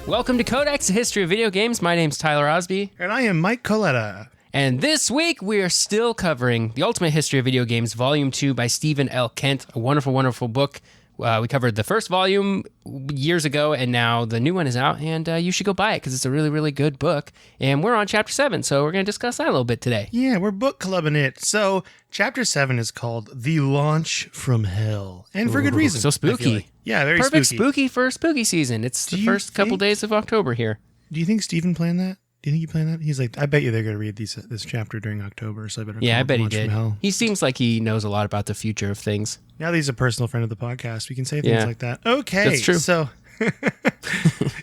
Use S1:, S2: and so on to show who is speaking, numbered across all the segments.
S1: Welcome to Codex, a history of video games. My name's Tyler Osby.
S2: And I am Mike Coletta.
S1: And this week, we are still covering The Ultimate History of Video Games, Volume 2 by Stephen L. Kent. A wonderful, wonderful book. We covered the first volume years ago, and now the new one is out, and you should go buy it because it's a really, really good book. And we're on Chapter 7, so we're going to discuss that a little bit today.
S2: Yeah, we're book clubbing it. So, Chapter 7 is called The Launch from Hell. And for good reason.
S1: So spooky.
S2: Like. Yeah, very
S1: Perfect
S2: spooky
S1: for spooky season. It's the first couple days of October here.
S2: Do you think Stephen planned that? Do you think he planned that? He's like, I bet you they're going to read this chapter during October, so I better.
S1: Yeah, I bet he
S2: Launch from
S1: did.
S2: Hell.
S1: He seems like he knows a lot about the future of things.
S2: Now that he's a personal friend of the podcast, we can say things like that. Okay,
S1: that's true.
S2: So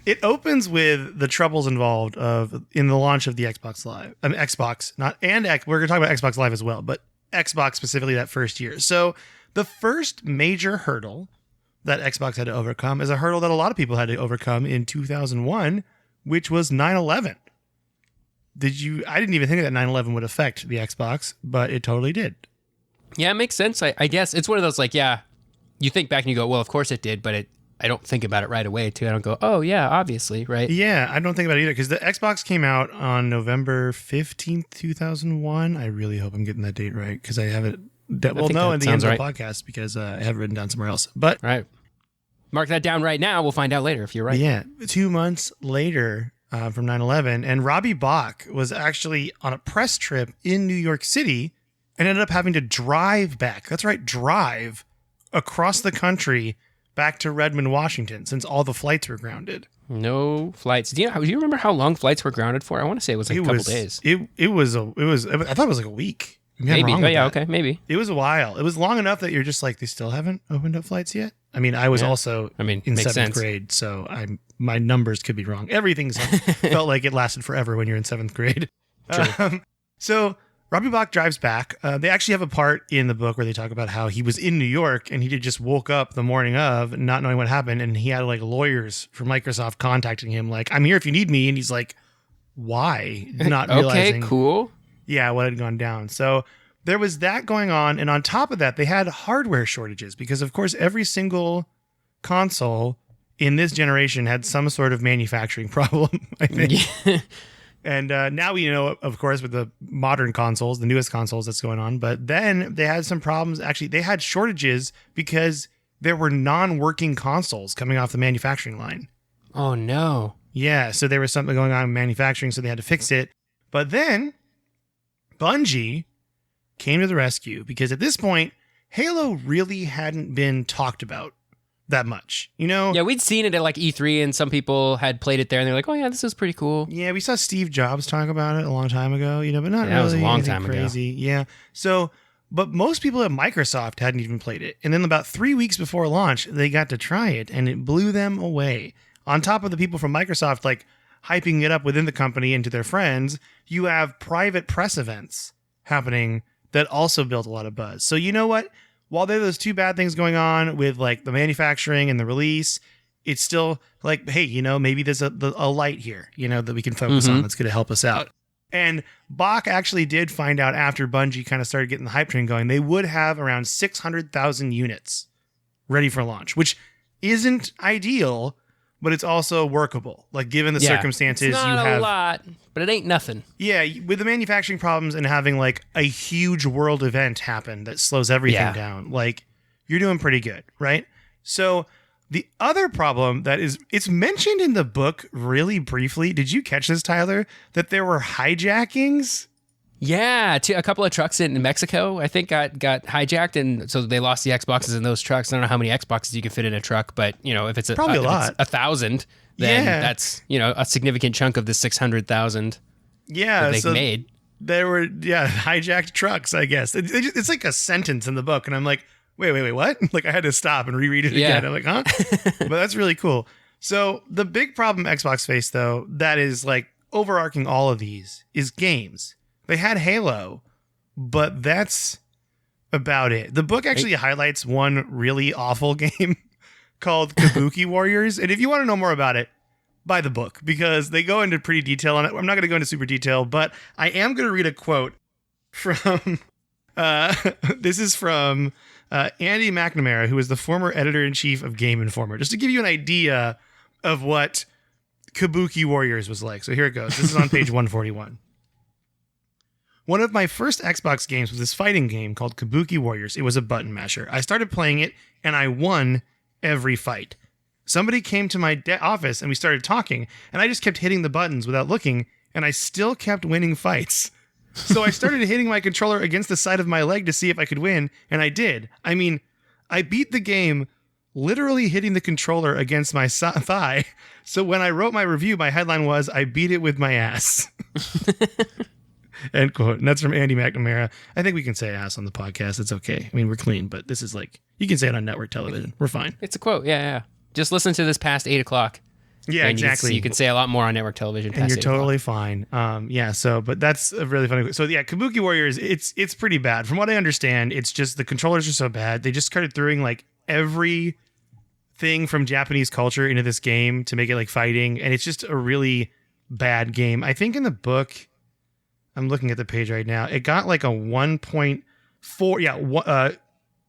S2: it opens with the troubles involved in the launch of the Xbox Live. I mean, Xbox, we're going to talk about Xbox Live as well, but Xbox specifically that first year. So the first major hurdle that Xbox had to overcome is a hurdle that a lot of people had to overcome in 2001, which was 9/11. I didn't even think that 9/11 would affect the Xbox, but it totally did.
S1: Yeah, it makes sense. I guess it's one of those you think back and you go, well, of course it did, but I don't think about it right away too. I don't go, oh yeah, obviously, right?
S2: Yeah, I don't think about it either because the Xbox came out on November 15th, 2001. I really hope I'm getting that date right because I have it. In the end of the podcast because I have it written down somewhere else. But
S1: right, mark that down right now. We'll find out later if you're right.
S2: Yeah, 2 months later from 9/11, and Robbie Bach was actually on a press trip in New York City and ended up having to drive back. That's right, drive across the country back to Redmond, Washington, since all the flights were grounded.
S1: No flights. Do you remember how long flights were grounded for? I want to say it was like a couple days.
S2: It was. I thought it was like a week.
S1: Maybe. Oh, yeah, okay, maybe.
S2: It was a while. It was long enough that you're just like, they still haven't opened up flights yet? I mean, I was also in seventh grade, so my numbers could be wrong. Everything's felt like it lasted forever when you're in seventh grade. So Robbie Bach drives back. They actually have a part in the book where they talk about how he was in New York and he just woke up the morning of not knowing what happened, and he had like lawyers from Microsoft contacting him like, I'm here if you need me. And he's like, why? Not realizing.
S1: Okay, cool.
S2: Yeah, what had gone down. So there was that going on. And on top of that, they had hardware shortages because, of course, every single console in this generation had some sort of manufacturing problem, I think. Yeah. And now we know, of course, with the modern consoles, the newest consoles that's going on. But then they had some problems. Actually, they had shortages because there were non-working consoles coming off the manufacturing line.
S1: Oh, no.
S2: Yeah, so there was something going on in manufacturing, so they had to fix it. But then Bungie came to the rescue because at this point, Halo really hadn't been talked about that much, you know?
S1: Yeah, we'd seen it at like E3 and some people had played it there and they're like, oh yeah, this is pretty cool.
S2: Yeah, we saw Steve Jobs talk about it a long time ago, you know, but not really.
S1: That was a long time
S2: crazy.
S1: ago.
S2: Yeah. So, but most people at Microsoft hadn't even played it. And then about 3 weeks before launch, they got to try it and it blew them away. On top of the people from Microsoft, like, hyping it up within the company and to their friends, you have private press events happening that also built a lot of buzz. So you know what? While there are those two bad things going on with like the manufacturing and the release, it's still like, hey, you know, maybe there's a light here, you know, that we can focus on that's going to help us out. And Bach actually did find out after Bungie kind of started getting the hype train going, they would have around 600,000 units ready for launch, which isn't ideal, but it's also workable. Like, given the circumstances,
S1: it's not a lot, but it ain't nothing.
S2: Yeah, with the manufacturing problems and having like a huge world event happen that slows everything down, like, you're doing pretty good, right? So the other problem that is, it's mentioned in the book really briefly. Did you catch this, Tyler? That there were hijackings?
S1: Yeah, a couple of trucks in Mexico, I think, got hijacked, and so they lost the Xboxes in those trucks. I don't know how many Xboxes you can fit in a truck, but you know, if it's
S2: probably a lot,
S1: if it's 1,000, then that's, you know, a significant chunk of the 600,000.
S2: Yeah,
S1: that they made.
S2: There were hijacked trucks, I guess. It's like a sentence in the book, and I'm like, wait, what? Like, I had to stop and reread it again. I'm like, huh? But that's really cool. So the big problem Xbox faced, though, that is like overarching all of these, is games. They had Halo, but that's about it. The book actually highlights one really awful game called Kabuki Warriors. And if you want to know more about it, buy the book because they go into pretty detail on it. I'm not going to go into super detail, but I am going to read a quote from, this is from Andy McNamara, who is the former editor-in-chief of Game Informer, just to give you an idea of what Kabuki Warriors was like. So here it goes. This is on page 141. One of my first Xbox games was this fighting game called Kabuki Warriors. It was a button masher. I started playing it, and I won every fight. Somebody came to my office, and we started talking, and I just kept hitting the buttons without looking, and I still kept winning fights. So I started hitting my controller against the side of my leg to see if I could win, and I did. I mean, I beat the game literally hitting the controller against my thigh. So when I wrote my review, my headline was, I beat it with my ass. End quote. And that's from Andy McNamara. I think we can say ass on the podcast. It's okay. I mean, we're clean, but this is like, you can say it on network television. We're fine.
S1: It's a quote. Yeah. Just listen to this past 8 o'clock.
S2: Yeah, exactly.
S1: You can say a lot more on network television.
S2: And you're totally fine. But that's a really funny. So yeah, Kabuki Warriors, it's pretty bad. From what I understand, it's just the controllers are so bad. They just started throwing like every thing from Japanese culture into this game to make it like fighting. And it's just a really bad game. I think in the book, I'm looking at the page right now, it got like a 1.4. Yeah,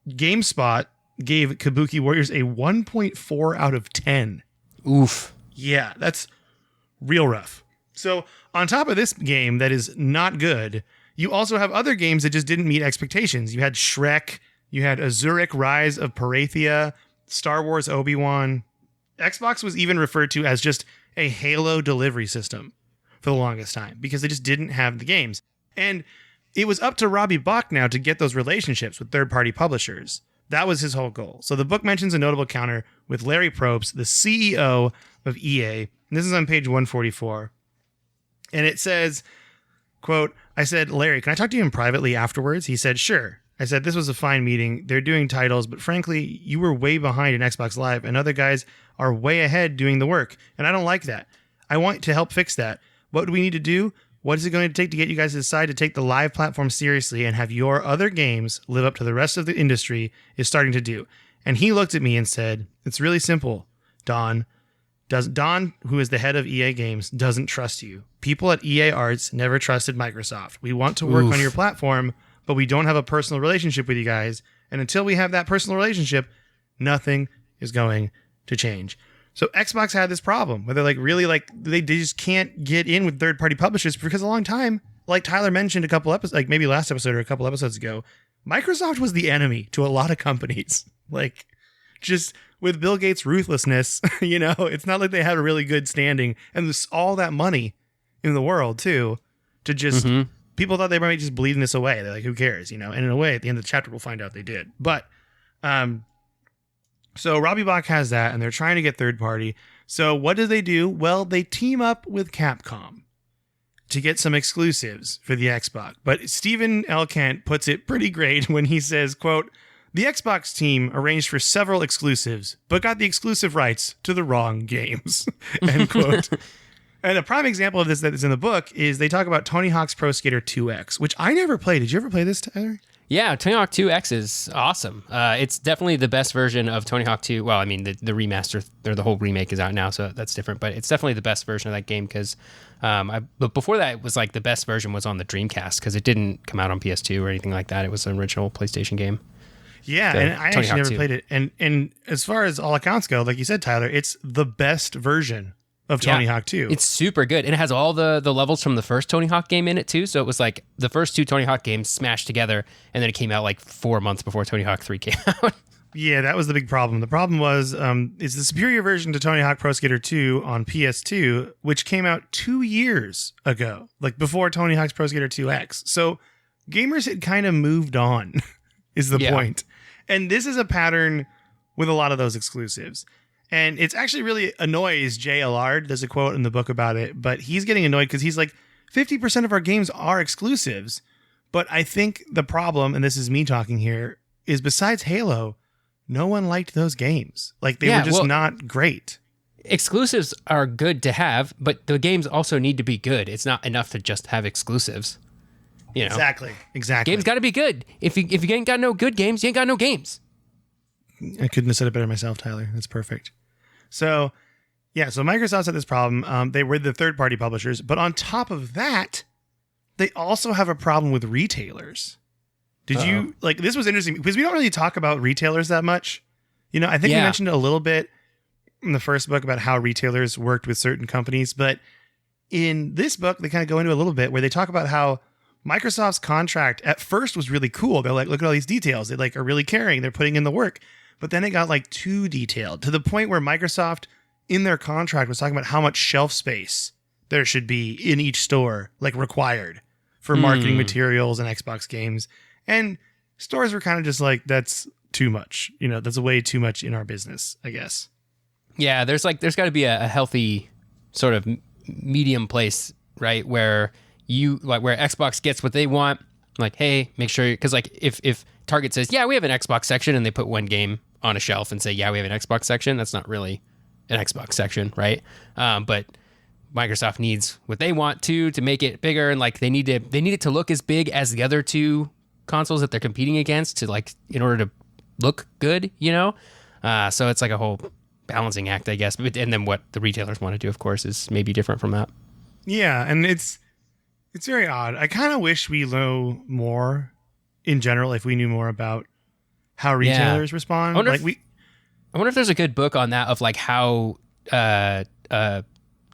S2: GameSpot gave Kabuki Warriors a 1.4 out of 10.
S1: Oof.
S2: Yeah, that's real rough. So on top of this game that is not good, you also have other games that just didn't meet expectations. You had Shrek, you had Azuric Rise of Parathia, Star Wars Obi-Wan. Xbox was even referred to as just a Halo delivery system for the longest time because they just didn't have the games. And it was up to Robbie Bach now to get those relationships with third-party publishers. That was his whole goal. So the book mentions a notable encounter with Larry Probst, the CEO of EA. And this is on page 144. And it says, quote, I said, Larry, can I talk to you privately afterwards? He said, sure. I said, this was a fine meeting. They're doing titles, but frankly, you were way behind in Xbox Live and other guys are way ahead doing the work. And I don't like that. I want to help fix that. What do we need to do? What is it going to take to get you guys to decide to take the live platform seriously and have your other games live up to the rest of the industry is starting to do? And he looked at me and said, it's really simple, Don. Don, who is the head of EA Games, doesn't trust you. People at EA Arts never trusted Microsoft. We want to work on your platform, but we don't have a personal relationship with you guys. And until we have that personal relationship, nothing is going to change. So Xbox had this problem where they're like really like they just can't get in with third-party publishers because a long time, like Tyler mentioned a couple episodes, like maybe last episode or a couple episodes ago, Microsoft was the enemy to a lot of companies. Like just with Bill Gates' ruthlessness, it's not like they had a really good standing and there's all that money in the world too to just people thought they might just bleeding this away. They're like, who cares? And in a way, at the end of the chapter, we'll find out they did. But so Robbie Bach has that, and they're trying to get third party. So what do? Well, they team up with Capcom to get some exclusives for the Xbox. But Stephen L. Kent puts it pretty great when he says, quote, the Xbox team arranged for several exclusives, but got the exclusive rights to the wrong games, end quote. And a prime example of this that is in the book is they talk about Tony Hawk's Pro Skater 2X, which I never played. Did you ever play this, Tyler?
S1: Yeah, Tony Hawk 2X is awesome. It's definitely the best version of Tony Hawk 2. Well, I mean, the remaster, or the whole remake is out now, so that's different. But it's definitely the best version of that game because but before that, it was like the best version was on the Dreamcast because it didn't come out on PS2 or anything like that. It was an original PlayStation game.
S2: Yeah, and I actually never played it. And as far as all accounts go, like you said, Tyler, it's the best version of Tony Hawk 2.
S1: It's super good. And it has all the levels from the first Tony Hawk game in it too. So it was like the first two Tony Hawk games smashed together, and then it came out like 4 months before Tony Hawk 3 came out.
S2: Yeah, that was the big problem. The problem was it's the superior version to Tony Hawk Pro Skater 2 on PS2, which came out 2 years ago, like before Tony Hawk's Pro Skater 2X. So gamers had kind of moved on, is the point. And this is a pattern with a lot of those exclusives. And it's actually really annoys Jay Allard. There's a quote in the book about it, but he's getting annoyed because he's like, 50% of our games are exclusives. But I think the problem, and this is me talking here, is besides Halo, no one liked those games. Like they were just not great.
S1: Exclusives are good to have, but the games also need to be good. It's not enough to just have exclusives.
S2: Exactly.
S1: Games got to be good. If you ain't got no good games, you ain't got no games.
S2: I couldn't have said it better myself, Tyler. That's perfect. So Microsoft's had this problem. They were the third-party publishers, but on top of that, they also have a problem with retailers. This was interesting because we don't really talk about retailers that much. I think we mentioned it a little bit in the first book about how retailers worked with certain companies, but in this book, they kind of go into a little bit where they talk about how Microsoft's contract at first was really cool. They're like, look at all these details. They like are really caring. They're putting in the work. But then it got like too detailed to the point where Microsoft in their contract was talking about how much shelf space there should be in each store, like required for marketing materials and Xbox games. And stores were kind of just like, that's too much. You know, that's way too much in our business, I guess.
S1: Yeah, there's got to be a healthy sort of medium place, right? Where where Xbox gets what they want. Like, hey, make sure, because like if Target says, yeah, we have an Xbox section, and they put one game on a shelf and say, yeah, we have an Xbox section, that's not really an Xbox section, right? But Microsoft needs what they want to make it bigger, and like they need it to look as big as the other two consoles that they're competing against to like in order to look good, you know. So it's like a whole balancing act, I guess. And then what the retailers want to do, of course, is maybe different from that.
S2: Yeah, and it's very odd. I kind of wish we know more in general. If we knew more about how retailers respond,
S1: I wonder if there's a good book on that of like how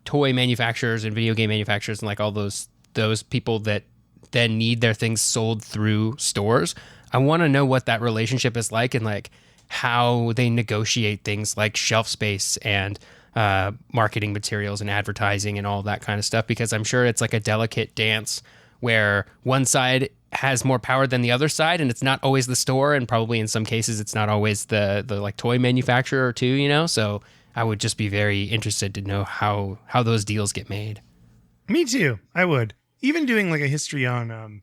S1: toy manufacturers and video game manufacturers and like all those people that then need their things sold through stores. I want to know what that relationship is like and like how they negotiate things like shelf space and marketing materials and advertising and all that kind of stuff, because I'm sure it's like a delicate dance where one side has more power than the other side, and it's not always the store, and probably in some cases it's not always the like toy manufacturer too, you know. So I would just be very interested to know how those deals get made.
S2: Me too. I would. Even doing like a history on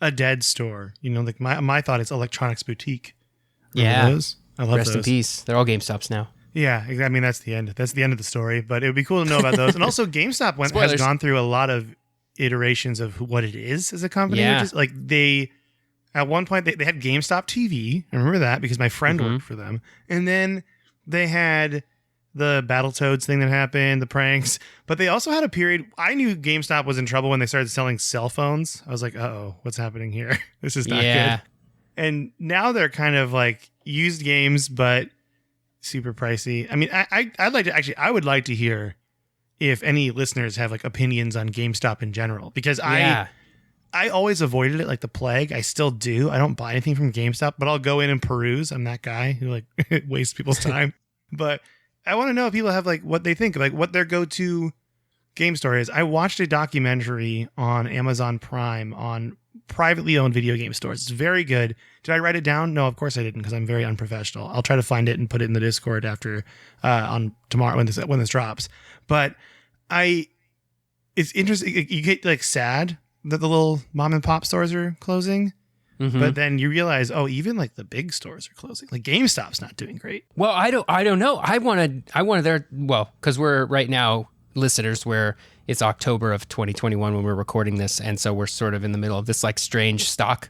S2: a dead store, you know, like my thought is Electronics Boutique. Remember those? I love those.
S1: Rest in peace. They're all GameStops now.
S2: Yeah, I mean, that's the end. That's the end of the story, but it would be cool to know about those. And also GameStop has gone through a lot of iterations of what it is as a company.
S1: Yeah.
S2: Which is, like at one point they had GameStop TV. I remember that because my friend worked for them. And then they had the Battletoads thing that happened, the pranks. But they also had a period, I knew GameStop was in trouble when they started selling cell phones. I was like, uh-oh, what's happening here? This is not good. And now they're kind of like used games, but super pricey. I mean, I would like to hear if any listeners have like opinions on GameStop in general, because I always avoided it like the plague. I still do. I don't buy anything from GameStop, but I'll go in and peruse. I'm that guy who like wastes people's time. But I want to know if people have like what they think, like what their go-to game store is. I watched a documentary on Amazon Prime on privately owned video game stores. It's very good. Did I write it down? No, of course I didn't, because I'm very unprofessional. I'll try to find it and put it in the Discord after on tomorrow when this drops. But it's interesting. You get like sad that the little mom and pop stores are closing, but then you realize, oh, even like the big stores are closing. Like GameStop's not doing great.
S1: Well, I don't know. I wanted because we're right now listeners where it's October of 2021 when we're recording this, and so we're sort of in the middle of this like strange stock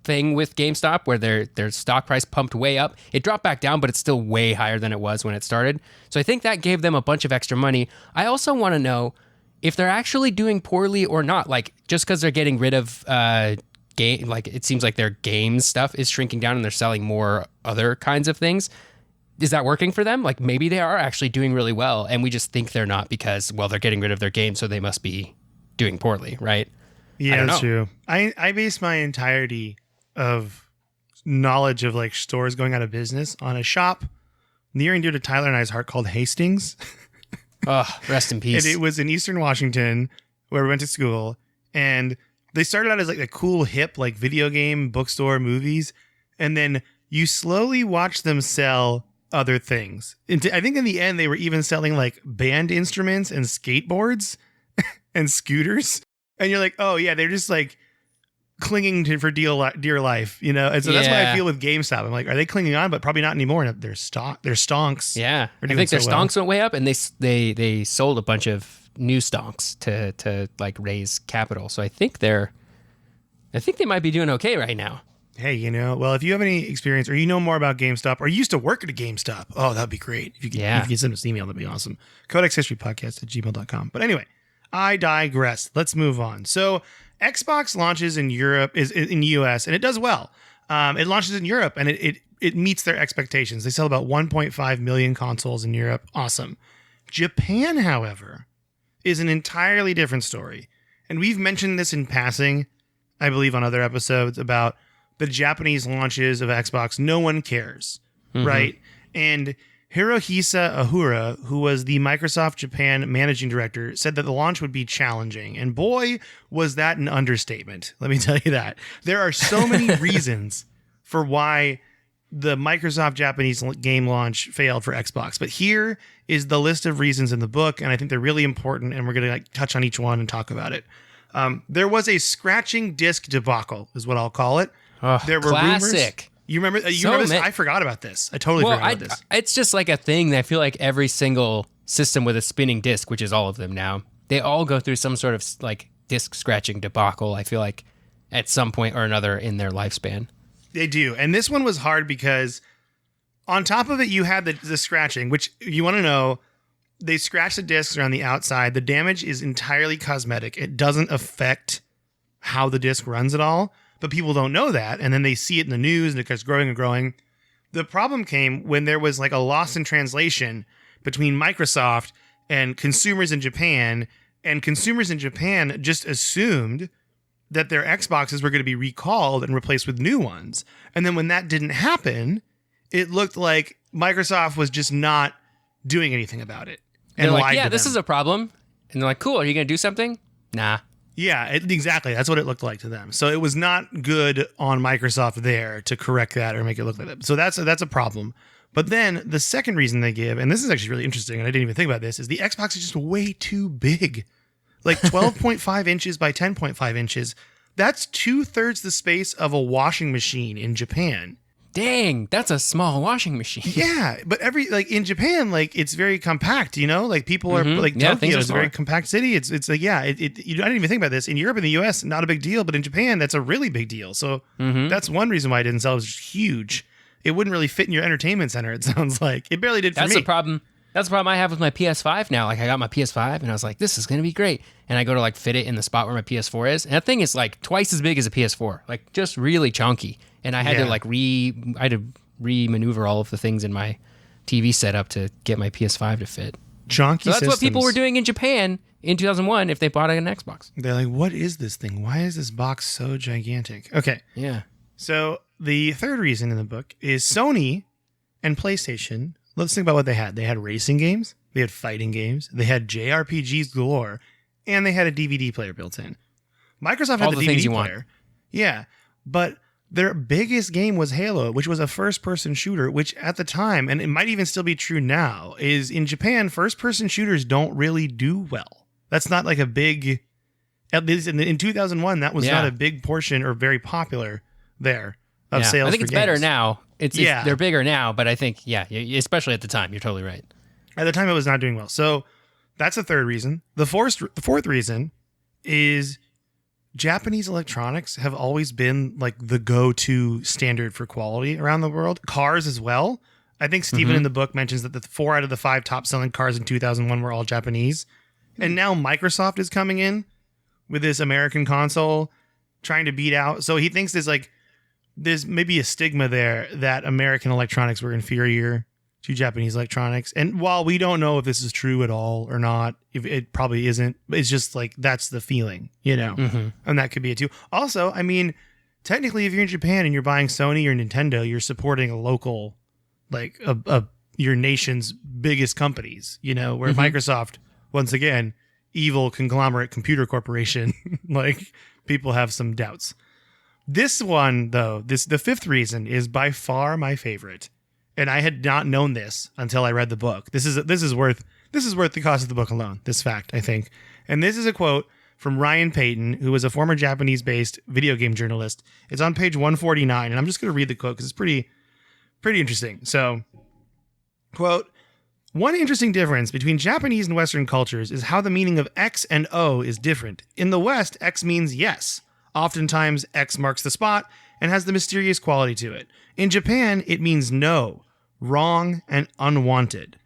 S1: thing with GameStop where their stock price pumped way up. It dropped back down, but it's still way higher than it was when it started. So I think that gave them a bunch of extra money. I also want to know if they're actually doing poorly or not. Like just because they're getting rid of game, like it seems like their game stuff is shrinking down and they're selling more other kinds of things. Is that working for them? Like maybe they are actually doing really well and we just think they're not because, well, they're getting rid of their game, so they must be doing poorly, right?
S2: Yeah, that's true. I base my entirety of knowledge of like stores going out of business on a shop near and dear to Tyler and I's heart called Hastings.
S1: Oh, rest in peace.
S2: And it was in Eastern Washington where we went to school, and they started out as like a cool hip like video game bookstore, movies, and then you slowly watch them sell other things. I think in the end they were even selling like band instruments and skateboards and scooters, and you're like, oh yeah, they're just like clinging to for dear life, you know. And so that's why I feel with GameStop. I'm like, are they clinging on? But probably not anymore. Their stonks.
S1: Yeah, I think their stonks went way up, and they sold a bunch of new stonks to like raise capital. So I think they might be doing okay right now.
S2: Hey, you know, well, if you have any experience or you know more about GameStop or you used to work at a GameStop, oh, that'd be great. If you could send us an email, that'd be awesome. CodexHistoryPodcast@gmail.com. But anyway, I digress. Let's move on. So Xbox launches in Europe, is in the US, and it does well. It launches in Europe, and it it meets their expectations. They sell about 1.5 million consoles in Europe. Awesome. Japan, however, is an entirely different story. And we've mentioned this in passing, I believe, on other episodes about the Japanese launches of Xbox. No one cares, right? And Hirohisa Ahura, who was the Microsoft Japan managing director, said that the launch would be challenging. And boy, was that an understatement. Let me tell you that. There are so many reasons for why the Microsoft Japanese game launch failed for Xbox. But here is the list of reasons in the book, and I think they're really important, and we're going to touch on each one and talk about it. There was a scratching disc debacle, is what I'll call it. There were
S1: classic.
S2: Rumors. You remember this? I forgot about this. I totally forgot about this.
S1: It's just like a thing that I feel like every single system with a spinning disc, which is all of them now, they all go through some sort of like disc scratching debacle, I feel like, at some point or another in their lifespan.
S2: They do. And this one was hard because on top of it, you had the scratching, which you want to know, they scratch the discs around the outside. The damage is entirely cosmetic. It doesn't affect how the disc runs at all. But people don't know that, and then they see it in the news, and it keeps growing and growing. The problem came when there was like a loss in translation between Microsoft and consumers in Japan, and consumers in Japan just assumed that their Xboxes were going to be recalled and replaced with new ones. And then when that didn't happen, it looked like Microsoft was just not doing anything about it. And
S1: they're like, yeah, this is a problem. And they're like, cool, are you going to do something? Nah.
S2: Yeah, exactly. That's what it looked like to them. So it was not good on Microsoft there to correct that or make it look like that. So that's a problem. But then the second reason they give, and this is actually really interesting, and I didn't even think about this, is the Xbox is just way too big. Like 12.5 inches by 10.5 inches. That's 2/3 the space of a washing machine in Japan.
S1: Dang, that's a small washing machine.
S2: Yeah, but in Japan, like it's very compact, you know, like people are like Tokyo is a very compact city. It's like, yeah, I didn't even think about this. In Europe and the US, not a big deal, but in Japan, that's a really big deal. So that's one reason why it didn't sell. It was just huge. It wouldn't really fit in your entertainment center, it sounds like. It barely did for me.
S1: That's the problem. That's the problem I have with my PS5 now. Like I got my PS5 and I was like, this is going to be great. And I go to like fit it in the spot where my PS4 is. And that thing is like twice as big as a PS4, like just really chunky. And I had to re-maneuver all of the things in my TV setup to get my PS5 to fit.
S2: Chunky
S1: So that's
S2: systems.
S1: what people were doing in Japan in 2001 if they bought an Xbox.
S2: They're like, what is this thing? Why is this box so gigantic? Okay.
S1: Yeah.
S2: So the third reason in the book is Sony and PlayStation. Let's think about what they had. They had racing games. They had fighting games. They had JRPGs galore. And they had a DVD player built in. Microsoft had the DVD player. Yeah. But their biggest game was Halo, which was a first-person shooter, which at the time, and it might even still be true now, is in Japan, first-person shooters don't really do well. That's not like a big... At least in 2001, that was not a big portion or very popular there of sales.
S1: I think it's
S2: games.
S1: better now. They're bigger now, but I think, especially at the time, you're totally right.
S2: At the time, it was not doing well. So that's the third reason. The fourth reason is Japanese electronics have always been like the go-to standard for quality around the world. Cars as well. I think Steven in the book mentions that the 4 out of the 5 top-selling cars in 2001 were all Japanese. And now Microsoft is coming in with this American console trying to beat out. So he thinks there's maybe a stigma there that American electronics were inferior to Japanese electronics. And while we don't know if this is true at all or not, if it probably isn't, it's just like that's the feeling, you know, and that could be it too. Also, I mean, technically, if you're in Japan and you're buying Sony or Nintendo, you're supporting a local, like your nation's biggest companies, you know, where Microsoft, once again, evil conglomerate computer corporation, like people have some doubts. This one, though, the fifth reason is by far my favorite. And I had not known this until I read the book. This is worth the cost of the book alone, this fact, I think. And this is a quote from Ryan Payton, who was a former Japanese-based video game journalist. It's on page 149, and I'm just going to read the quote because it's pretty interesting. So, quote, "One interesting difference between Japanese and Western cultures is how the meaning of X and O is different. In the West, X means yes. Oftentimes, X marks the spot and has the mysterious quality to it. In Japan, it means no, wrong, and unwanted.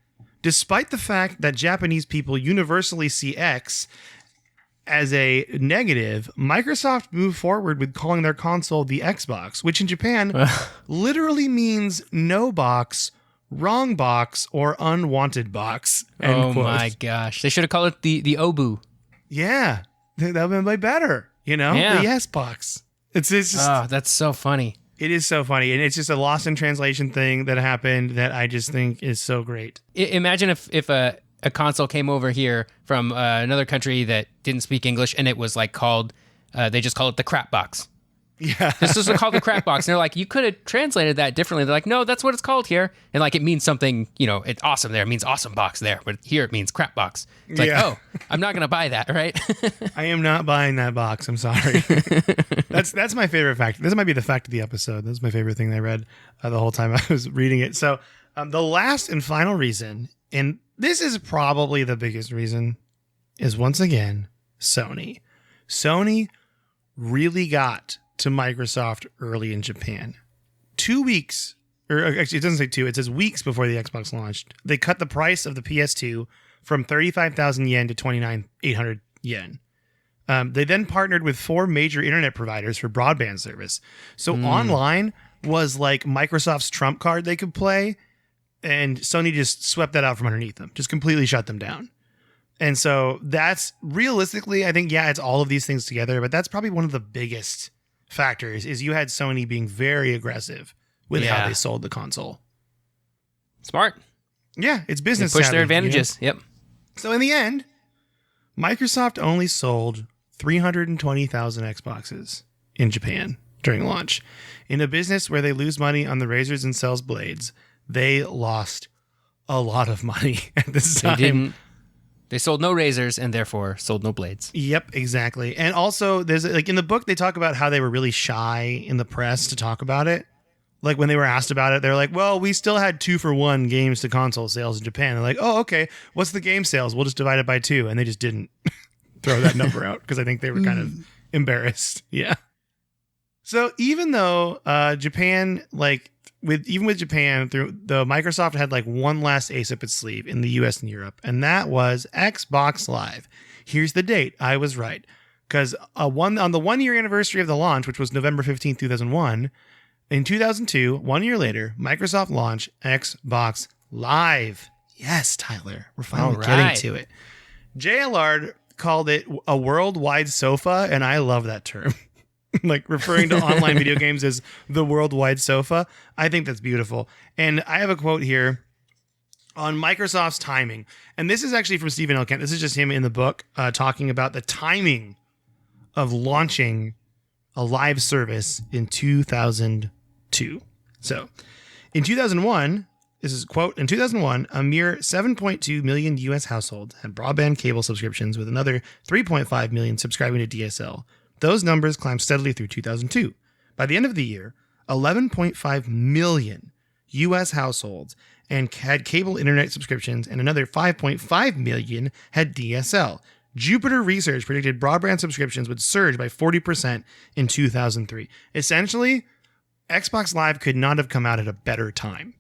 S2: Despite the fact that Japanese people universally see X as a negative, Microsoft moved forward with calling their console the Xbox, which in Japan literally means no box, wrong box, or unwanted box. End quote.
S1: My gosh. They should have called it the Obu.
S2: Yeah. That would have been way better, The yes box. It's just...
S1: Oh, that's so funny.
S2: It is so funny. And it's just a lost in translation thing that happened that I just think is so great.
S1: Imagine if a console came over here from another country that didn't speak English and it was like called, they just call it the crap box.
S2: Yeah.
S1: This is called the crap box. And they're like, you could have translated that differently. They're like, no, that's what it's called here. And like, it means something, it's awesome there. It means awesome box there. But here it means crap box. It's like, oh, I'm not going to buy that, right?
S2: I am not buying that box. I'm sorry. That's my favorite fact. This might be the fact of the episode. That's my favorite thing that I read the whole time I was reading it. So the last and final reason, and this is probably the biggest reason, is once again, Sony. Sony really got to Microsoft early in Japan. 2 weeks, or actually it doesn't say 2, it says weeks before the Xbox launched. They cut the price of the PS2 from 35,000 yen to 29,800 yen. They then partnered with 4 major internet providers for broadband service. So online was like Microsoft's trump card they could play, and Sony just swept that out from underneath them, just completely shut them down. And so that's realistically, I think, it's all of these things together, but that's probably one of the biggest factors is you had Sony being very aggressive with how they sold the console.
S1: Smart.
S2: Yeah, it's business.
S1: They push
S2: savvy,
S1: their advantages. Yep.
S2: So in the end, Microsoft only sold 320,000 Xboxes in Japan during launch. In a business where they lose money on the razors and sells blades, they lost a lot of money at this time.
S1: They sold no razors and therefore sold no blades.
S2: Yep, exactly. And also, there's like in the book, they talk about how they were really shy in the press to talk about it. Like when they were asked about it, they're like, well, we still had 2-for-1 games to console sales in Japan. They're like, oh, okay. What's the game sales? We'll just divide it by 2. And they just didn't throw that number out because I think they were kind of embarrassed. Yeah. So even though Japan, with Japan, through the Microsoft had like one last ace up its sleeve in the US and Europe, and that was Xbox Live. Here's the date. I was right. Because on the 1-year anniversary of the launch, which was November 15th, 2001, in 2002, 1 year later, Microsoft launched Xbox Live. Yes, Tyler. We're finally getting to it. Jay Allard called it a worldwide sofa, and I love that term. Like referring to online video games as the worldwide sofa. I think that's beautiful. And I have a quote here on Microsoft's timing. And this is actually from Stephen L. Kent. This is just him in the book talking about the timing of launching a live service in 2002. So in 2001, this is a quote, in 2001, a mere 7.2 million US households had broadband cable subscriptions with another 3.5 million subscribing to DSL. Those numbers climbed steadily through 2002. By the end of the year, 11.5 million U.S. households and had cable internet subscriptions, and another 5.5 million had DSL. Jupiter Research predicted broadband subscriptions would surge by 40% in 2003. Essentially, Xbox Live could not have come out at a better time.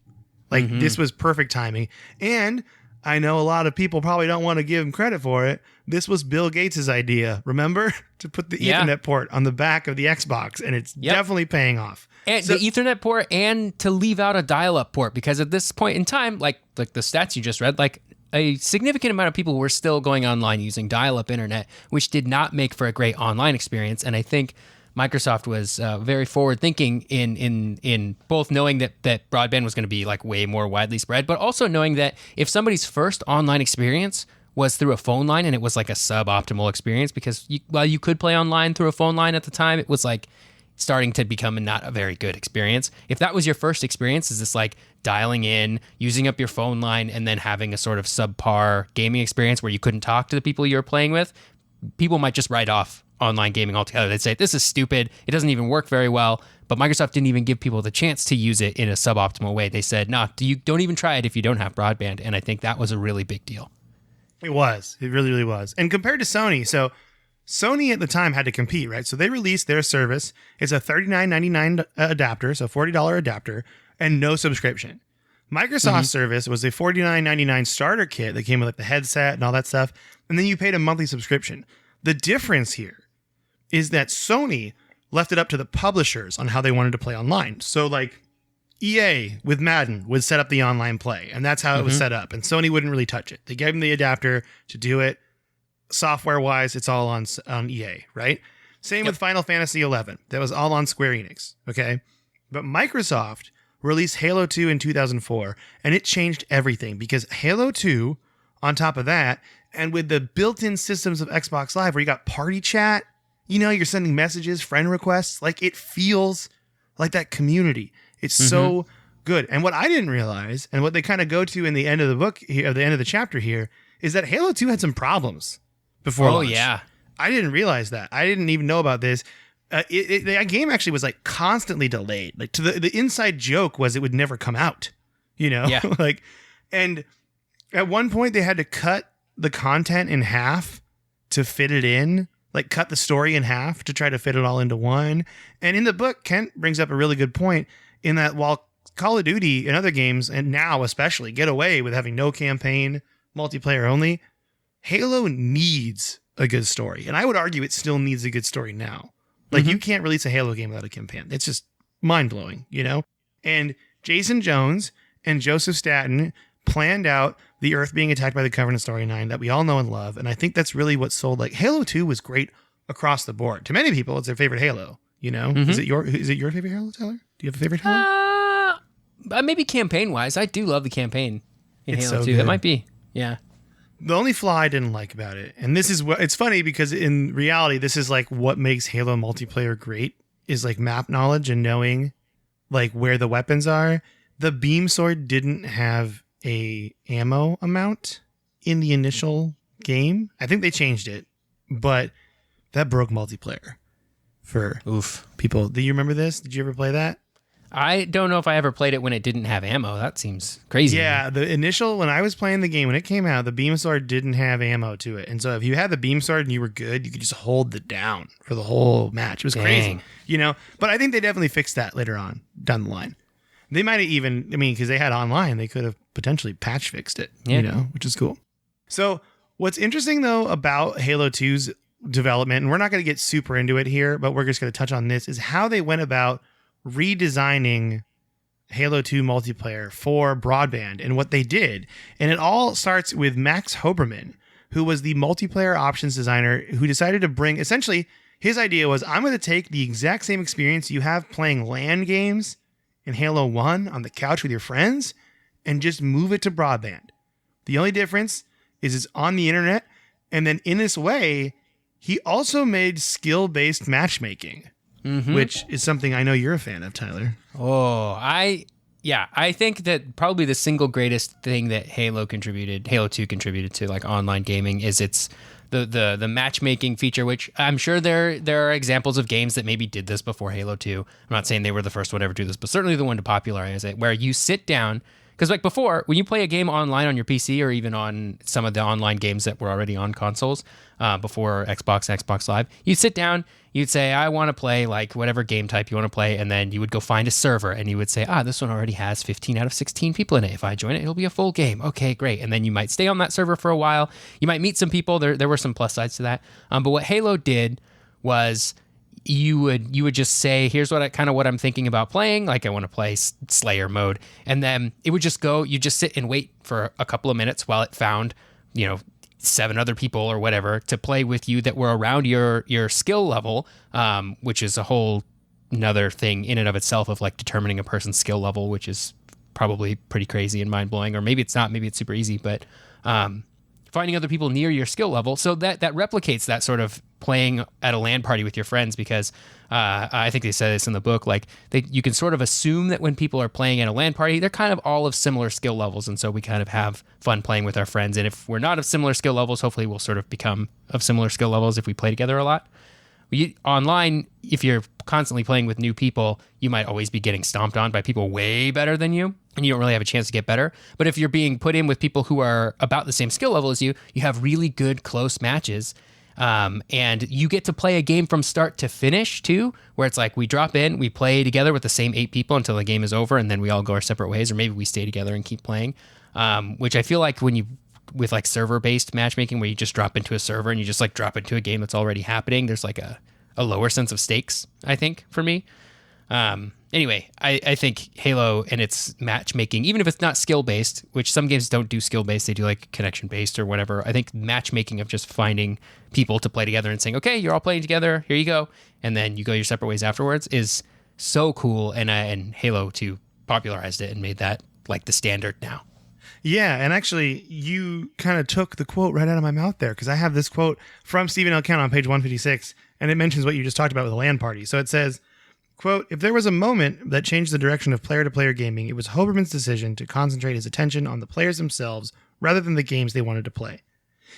S2: This was perfect timing. And I know a lot of people probably don't want to give him credit for it. This was Bill Gates' idea, remember? To put the Ethernet port on the back of the Xbox, and it's definitely paying off.
S1: And the Ethernet port, and to leave out a dial-up port, because at this point in time, like the stats you just read, like a significant amount of people were still going online using dial-up internet, which did not make for a great online experience. And I think Microsoft was very forward-thinking in both knowing that broadband was going to be like way more widely spread, but also knowing that if somebody's first online experience was through a phone line and it was like a suboptimal experience, because while you could play online through a phone line at the time, it was like starting to become not a very good experience. If that was your first experience, is this like dialing in, using up your phone line, and then having a sort of subpar gaming experience where you couldn't talk to the people you were playing with, people might just write off online gaming altogether. They'd say, this is stupid. It doesn't even work very well. But Microsoft didn't even give people the chance to use it in a suboptimal way. They said, no, you don't even try it if you don't have broadband. And I think that was a really big deal.
S2: It was. It really, really was. And compared to Sony, so Sony at the time had to compete, right? So they released their service. It's a $39.99 adapter, so $40 adapter, and no subscription. Microsoft's service was a $49.99 starter kit that came with like the headset and all that stuff. And then you paid a monthly subscription. The difference here is that Sony left it up to the publishers on how they wanted to play online. So like EA with Madden would set up the online play, and that's how it was set up. And Sony wouldn't really touch it. They gave them the adapter to do it. Software-wise, it's all on EA, right? Same with Final Fantasy XI. That was all on Square Enix, okay? But Microsoft released Halo 2 in 2004, and it changed everything because Halo 2, on top of that, and with the built-in systems of Xbox Live where you got party chat, you're sending messages, friend requests, like it feels like that community. It's so good. And what I didn't realize, and what they kind of go to in the end of the book, or the end of the chapter here, is that Halo 2 had some problems before launch.
S1: Yeah.
S2: I didn't realize that. I didn't even know about this. The game actually was like constantly delayed. Like to the inside joke was it would never come out,
S1: Yeah.
S2: like, and at one point they had to cut the content in half to fit it in, like cut the story in half to try to fit it all into one. And in the book, Kent brings up a really good point in that while Call of Duty and other games, and now especially, get away with having no campaign, multiplayer only, Halo needs a good story. And I would argue it still needs a good story now. Like you can't release a Halo game without a campaign. It's just mind-blowing, And Jason Jones and Joseph Staten planned out the Earth being attacked by the Covenant storyline that we all know and love. And I think that's really what sold. Like Halo 2 was great across the board. To many people, it's their favorite Halo. Is it your favorite Halo, Tyler? Do you have a favorite Halo?
S1: Maybe campaign-wise. I do love the campaign in
S2: It's
S1: Halo
S2: so
S1: 2.
S2: good.
S1: That might be. Yeah.
S2: The only flaw I didn't like about it, and this is what it's funny because in reality, this is like what makes Halo multiplayer great is like map knowledge and knowing like where the weapons are. The beam sword didn't have a ammo amount in the initial game. I think they changed it, but that broke multiplayer for people. Do you remember this? Did you ever play that?
S1: I don't know if I ever played it when it didn't have ammo. That seems crazy.
S2: Yeah, the initial, when I was playing the game, when it came out, the beam sword didn't have ammo to it. And so if you had the beam sword and you were good, you could just hold it down for the whole match. It was crazy, But I think they definitely fixed that later on down the line. They might have even, because they had online, they could have potentially patch fixed it, which is cool. So what's interesting, though, about Halo 2's development, and we're not going to get super into it here, but we're just going to touch on this, is how they went about redesigning Halo 2 multiplayer for broadband and what they did. And it all starts with Max Hoberman, who was the multiplayer options designer who decided to bring, essentially, his idea was, I'm going to take the exact same experience you have playing LAN games in Halo 1 on the couch with your friends and just move it to broadband. The only difference is it's on the internet. And then in this way, he also made skill-based matchmaking. Which is something I know you're a fan of, Tyler.
S1: I think that probably the single greatest thing that Halo 2 contributed to like online gaming is its the matchmaking feature, which I'm sure there are examples of games that maybe did this before Halo 2. I'm not saying they were the first one ever to do this, but certainly the one to popularize it, where you sit down. Because like before, when you play a game online on your PC or even on some of the online games that were already on consoles before Xbox Live, you'd sit down, you'd say, I want to play like whatever game type you want to play, and then you would go find a server, and you would say, this one already has 15 out of 16 people in it. If I join it, it'll be a full game. Okay, great. And then you might stay on that server for a while. You might meet some people. There were some plus sides to that. But what Halo did was you would just say, here's what I'm thinking about playing. Like I want to play Slayer mode. And then it would just go, you just sit and wait for a couple of minutes while it found, 7 other people or whatever to play with you that were around your skill level, which is a whole another thing in and of itself of like determining a person's skill level, which is probably pretty crazy and mind blowing, or maybe it's not, maybe it's super easy, but, finding other people near your skill level. So that replicates that sort of playing at a LAN party with your friends, because I think they said this in the book, like you can sort of assume that when people are playing at a LAN party, they're kind of all of similar skill levels. And so we kind of have fun playing with our friends. And if we're not of similar skill levels, hopefully we'll sort of become of similar skill levels if we play together a lot. Online, if you're constantly playing with new people, you might always be getting stomped on by people way better than you, and you don't really have a chance to get better. But if you're being put in with people who are about the same skill level as you, you have really good close matches. And you get to play a game from start to finish too, where it's like we drop in, we play together with the same 8 people until the game is over, and then we all go our separate ways, or maybe we stay together and keep playing. Which I feel like when you with like server-based matchmaking where you just drop into a server and you just like drop into a game that's already happening. There's like a lower sense of stakes, I think, for me. Anyway, I think Halo and its matchmaking, even if it's not skill-based, which some games don't do skill-based, they do like connection-based or whatever. I think matchmaking of just finding people to play together and saying, okay, you're all playing together, here you go, and then you go your separate ways afterwards is so cool. And Halo 2 popularized it and made that like the standard now.
S2: Yeah, and actually, you kind of took the quote right out of my mouth there, because I have this quote from Stephen L. Kent on page 156, and it mentions what you just talked about with the LAN party. So it says, quote, if there was a moment that changed the direction of player-to-player gaming, it was Hoberman's decision to concentrate his attention on the players themselves rather than the games they wanted to play.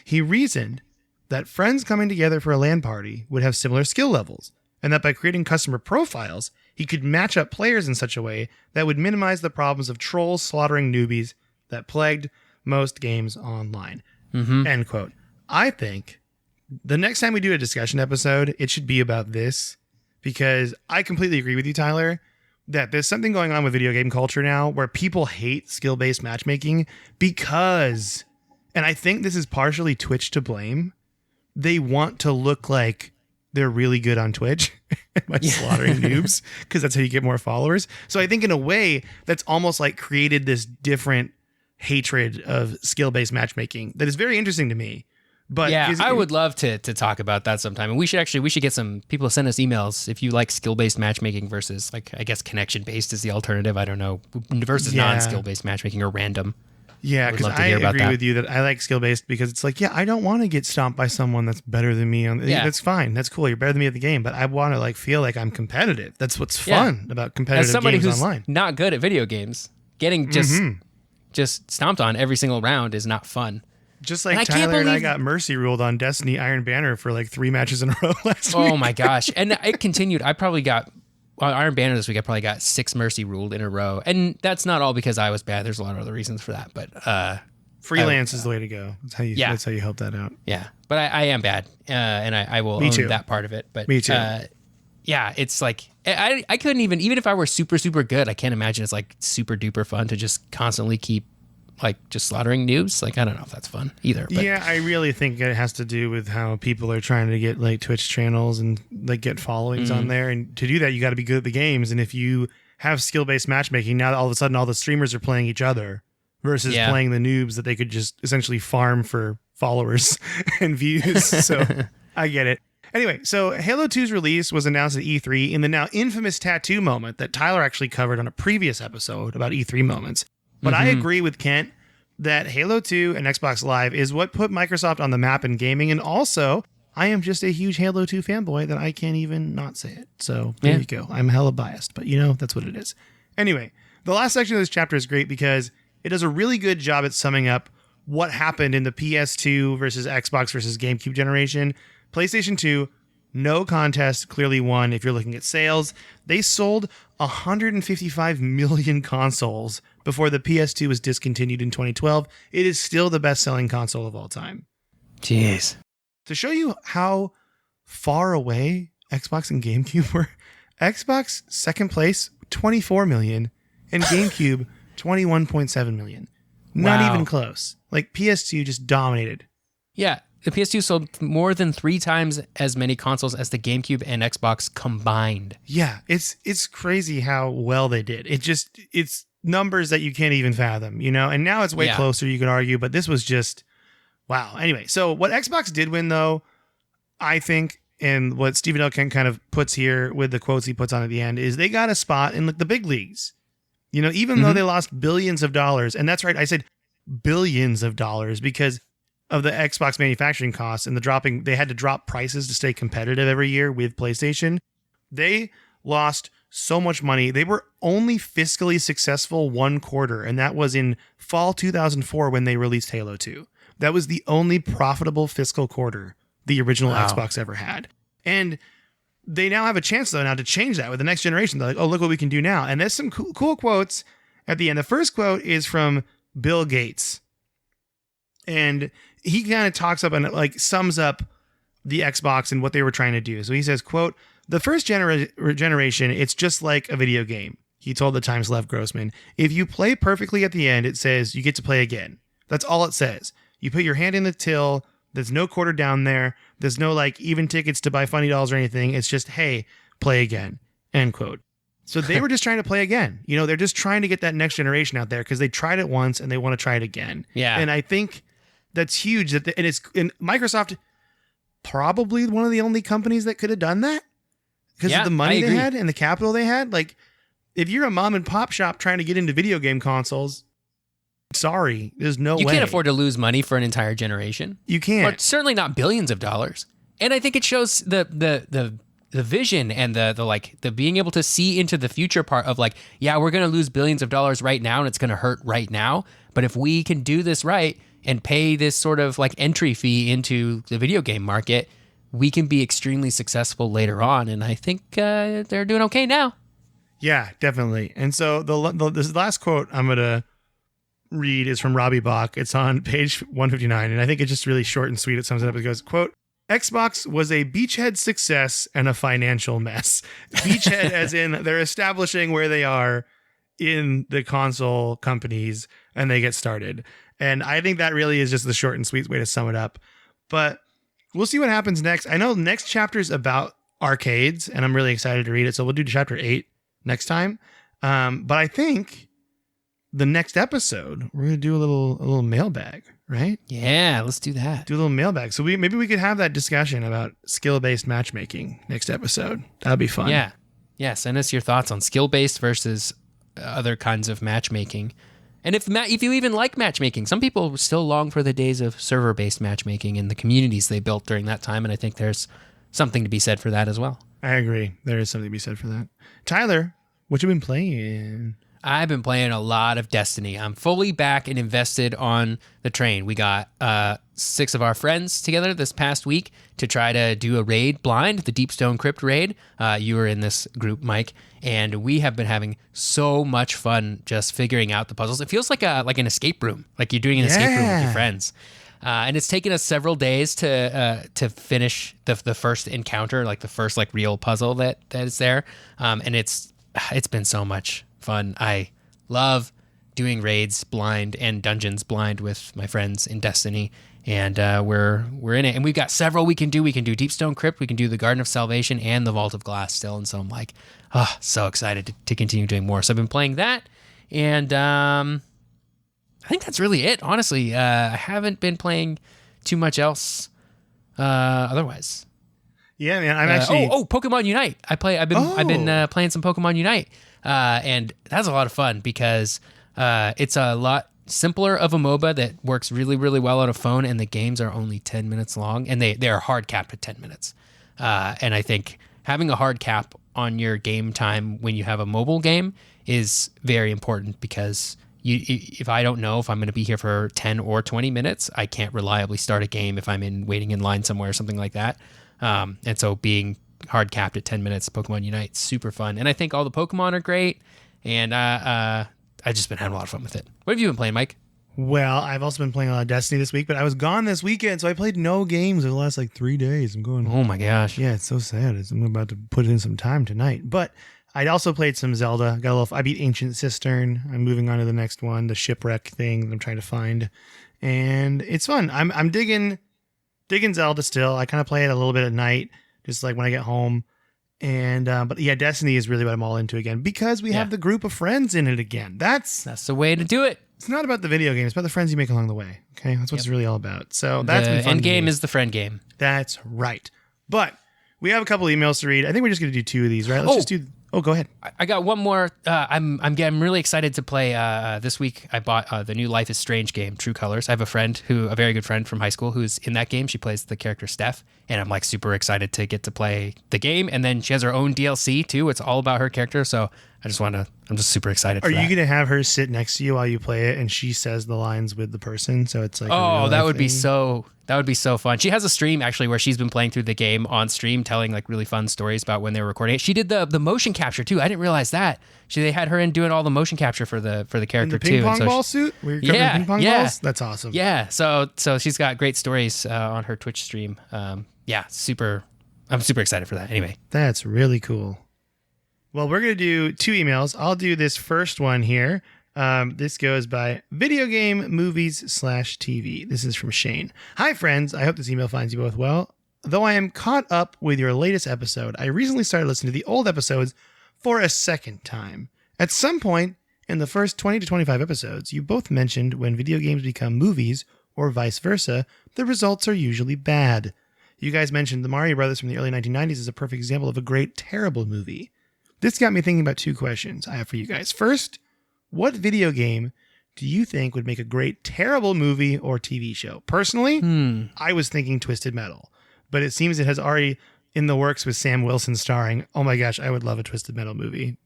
S2: He reasoned that friends coming together for a LAN party would have similar skill levels, and that by creating customer profiles, he could match up players in such a way that would minimize the problems of trolls slaughtering newbies that plagued most games online. End quote. I think the next time we do a discussion episode, it should be about this, because I completely agree with you, Tyler, that there's something going on with video game culture now where people hate skill-based matchmaking because, and I think this is partially Twitch to blame, they want to look like they're really good on Twitch by slaughtering noobs, because that's how you get more followers. So I think in a way that's almost like created this different hatred of skill-based matchmaking that is very interesting to me. But
S1: yeah, I would love to talk about that sometime. And we should get some people to send us emails if you like skill-based matchmaking versus, like, I guess connection-based is the alternative. I don't know, versus non-skill-based matchmaking or random.
S2: Yeah, because I agree with you that I like skill-based because it's like, yeah, I don't want to get stomped by someone that's better than me. That's fine. That's cool. You're better than me at the game, but I want to like feel like I'm competitive. That's what's fun about competitive games online. As somebody who's
S1: not good at video games, getting just stomped on every single round is not fun.
S2: Just like Tyler and I got mercy ruled on Destiny Iron Banner for like 3 matches in a row last week.
S1: Oh my gosh. And it continued. I probably got, Iron Banner this week, I probably got 6 mercy ruled in a row. And that's not all because I was bad. There's a lot of other reasons for that. But
S2: freelance is the way to go. That's how you help that out.
S1: Yeah. But I am bad. And I will own that part of it. But
S2: me too.
S1: Yeah, it's like, I couldn't even if I were super, super good, I can't imagine it's like super duper fun to just constantly keep like just slaughtering noobs. Like, I don't know if that's fun either. But.
S2: Yeah, I really think it has to do with how people are trying to get like Twitch channels and like get followings on there. And to do that, you got to be good at the games. And if you have skill-based matchmaking, now all of a sudden all the streamers are playing each other versus playing the noobs that they could just essentially farm for followers and views. So I get it. Anyway, so Halo 2's release was announced at E3 in the now infamous tattoo moment that Tyler actually covered on a previous episode about E3 moments. But I agree with Kent that Halo 2 and Xbox Live is what put Microsoft on the map in gaming. And also, I am just a huge Halo 2 fanboy that I can't even not say it. So there you go. I'm hella biased, but that's what it is. Anyway, the last section of this chapter is great because it does a really good job at summing up what happened in the PS2 versus Xbox versus GameCube generation. PlayStation 2, no contest, clearly won if you're looking at sales. They sold 155 million consoles before the PS2 was discontinued in 2012. It is still the best-selling console of all time.
S1: Jeez.
S2: To show you how far away Xbox and GameCube were, Xbox second place, 24 million, and GameCube, 21.7 million. Not even close. Like, PS2 just dominated.
S1: Yeah. The PS2 sold more than 3 times as many consoles as the GameCube and Xbox combined.
S2: Yeah, it's crazy how well they did. It's numbers that you can't even fathom, And now it's way closer, you could argue, but this was just wow. Anyway, so what Xbox did win, though, I think, and what Stephen L. Kent kind of puts here with the quotes he puts on at the end, is they got a spot in the big leagues. Even though they lost billions of dollars, and that's right, I said billions of dollars because of the Xbox manufacturing costs and they had to drop prices to stay competitive every year with PlayStation. They lost so much money. They were only fiscally successful 1 quarter, and that was in fall 2004 when they released Halo 2. That was the only profitable fiscal quarter the original Xbox ever had. And they now have a chance, though, now to change that with the next generation. They're like, oh, look what we can do now. And there's some cool quotes at the end. The first quote is from Bill Gates. And he kind of talks up and like sums up the Xbox and what they were trying to do. So he says, quote, the first generation, it's just like a video game. He told the Times Left Grossman, if you play perfectly at the end, it says you get to play again. That's all it says. You put your hand in the till. There's no quarter down there. There's no like even tickets to buy funny dolls or anything. It's just, hey, play again. End quote. So they were just trying to play again. You know, they're just trying to get that next generation out there because they tried it once and they want to try it again.
S1: Yeah.
S2: And I think that's huge. And Microsoft, probably one of the only companies that could have done that because of the money they had and the capital they had. Like, if you're a mom and pop shop trying to get into video game consoles, sorry, there's no way.
S1: You can't afford to lose money for an entire generation.
S2: You can't.
S1: Or certainly not billions of dollars. And I think it shows the vision and the being able to see into the future part of like, yeah, we're going to lose billions of dollars right now and it's going to hurt right now. But if we can do this right and pay this sort of like entry fee into the video game market, we can be extremely successful later on. And I think they're doing okay now.
S2: Yeah, definitely. And so this last quote I'm going to read is from Robbie Bach. It's on page 159. And I think it's just really short and sweet. It sums it up. It goes, quote, Xbox was a beachhead success and a financial mess. Beachhead as in they're establishing where they are in the console companies and they get started. And I think that really is just the short and sweet way to sum it up. But we'll see what happens next. I know the next chapter is about arcades and I'm really excited to read it. So we'll do chapter 8 next time. But I think the next episode, we're going to do a little mailbag, right?
S1: Yeah, let's do that.
S2: Do a little mailbag. So maybe we could have that discussion about skill-based matchmaking next episode. That'd be fun.
S1: Yeah. Yeah, send us your thoughts on skill-based versus other kinds of matchmaking. And if you even like matchmaking, some people still long for the days of server-based matchmaking and the communities they built during that time. And I think there's something to be said for that as well.
S2: I agree. There is something to be said for that. Tyler, what you been playing?
S1: I've been playing a lot of Destiny. I'm fully back and invested on the train. We got 6 of our friends together this past week to try to do a raid blind, the Deepstone Crypt raid. You were in this group, Mike, and we have been having so much fun just figuring out the puzzles. It feels like an escape room, like you're doing an escape room with your friends. And it's taken us several days to finish the first encounter, like the first like real puzzle that is there. And it's been so much fun. I love doing raids blind and dungeons blind with my friends in Destiny, and we're in it. And we've got several we can do. We can do Deepstone Crypt, we can do the Garden of Salvation, and the Vault of Glass still. And so I'm like, so excited to continue doing more. So I've been playing that, and I think that's really it. Honestly, I haven't been playing too much else otherwise.
S2: Yeah, man. I'm actually.
S1: Pokemon Unite. I've been playing some Pokemon Unite, and that's a lot of fun because it's a lot simpler of a MOBA that works really, really well on a phone, and the games are only 10 minutes long, and they are hard capped at 10 minutes. And I think having a hard cap on your game time when you have a mobile game is very important because if I don't know if I'm going to be here for 10 or 20 minutes, I can't reliably start a game if I'm waiting in line somewhere or something like that. And so being hard capped at 10 minutes, Pokemon Unite, super fun. And I think all the Pokemon are great. And I've just been having a lot of fun with it. What have you been playing, Mike?
S2: Well, I've also been playing a lot of Destiny this week, but I was gone this weekend, so I played no games over the last 3 days. I'm going,
S1: oh my gosh.
S2: Yeah, it's so sad. I'm about to put in some time tonight. But I also played some Zelda. I beat Ancient Cistern. I'm moving on to the next one, the shipwreck thing that I'm trying to find. And it's fun. I'm digging Zelda still. I kind of play it a little bit at night, just like when I get home. And but yeah, Destiny is really what I'm all into again because we have the group of friends in it again. That's
S1: the way to do it.
S2: It's not about the video game. It's about the friends you make along the way. Okay, that's what it's really all about. So that's been
S1: the
S2: fun.
S1: End game is the friend game.
S2: That's right. But we have a couple emails to read. I think we're just going to do 2 of these, right? Let's just do. Oh, go ahead.
S1: I got one more. I'm really excited to play. This week I bought the new Life is Strange game, True Colors. I have a very good friend from high school who's in that game. She plays the character Steph, and I'm super excited to get to play the game. And then she has her own DLC too. It's all about her character. So I'm just super excited.
S2: Are you going to have her sit next to you while you play it, and she says the lines with the person? So it's like,
S1: that would be so fun. She has a stream actually where she's been playing through the game on stream, telling really fun stories about when they were recording it. She did the motion capture too. I didn't realize that. They had her in doing all the motion capture for the character too.
S2: In the ping pong ball suit? Where you're covering ping pong balls? That's awesome.
S1: Yeah. So she's got great stories on her Twitch stream. I'm super excited for that. Anyway,
S2: that's really cool. Well, we're going to do 2 emails. I'll do this first one here. This goes by video game movies /TV. This is from Shane. Hi, friends. I hope this email finds you both well. Though I am caught up with your latest episode, I recently started listening to the old episodes for a second time. At some point in the first 20 to 25 episodes, you both mentioned when video games become movies, or vice versa, the results are usually bad. You guys mentioned the Mario Brothers from the early 1990s as a perfect example of a great, terrible movie. This got me thinking about two questions I have for you guys. First, what video game do you think would make a great, terrible movie or TV show? Personally, I was thinking Twisted Metal, but it seems it has already in the works with Sam Wilson starring. Oh my gosh, I would love a Twisted Metal movie.